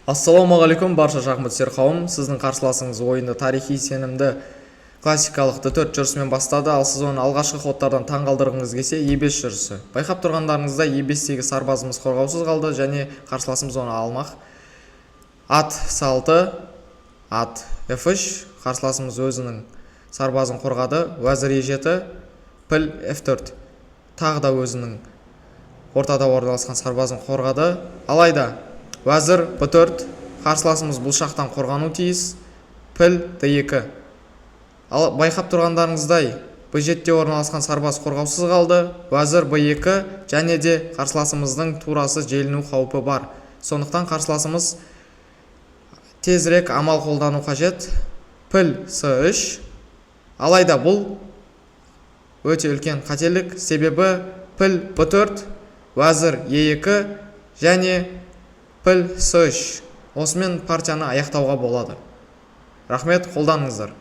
Ассалаумағалейкум барша шахматсүйер қауым. Сіздің қарсыласыңыз ойынды тарихи сенімді классикалық d4 жүрісімен бастады, ал сіз оны алғашқы ходтардан таңғалдырғыңыз келсе e5 жүрісі. Байқап тұрғандарыңызда e5-тегі сарбазымыз қорғаусыз қалды және қарсыласымыз оны алмақ. Ат c6, ат f3, қарсыласымыз өзінің сарбазын қорғады. Уәзір e7, піл f4. Тағы да өзінің ортада орналасқан сарбазын қорғады. Алайда уәзір b4, қарсыласымыз бұл шақтан қорғану тиіс. Піл d2. Ал байқап тұрғандарыңыздай b7-те орналасқан сарбаз қорғаусыз қалды. Уәзір b2 және де қарсыласымыздың турасы желіну қаупі бар. Сондықтан қарсыласымыз тезірек амал қолдану қажет. Піл c3. Алайда бұл өте үлкен қателік, себебі піл b4, уәзір e2 және піл c3. Осымен партияны аяқтауға болады. Рахмет, қолданыңыздар.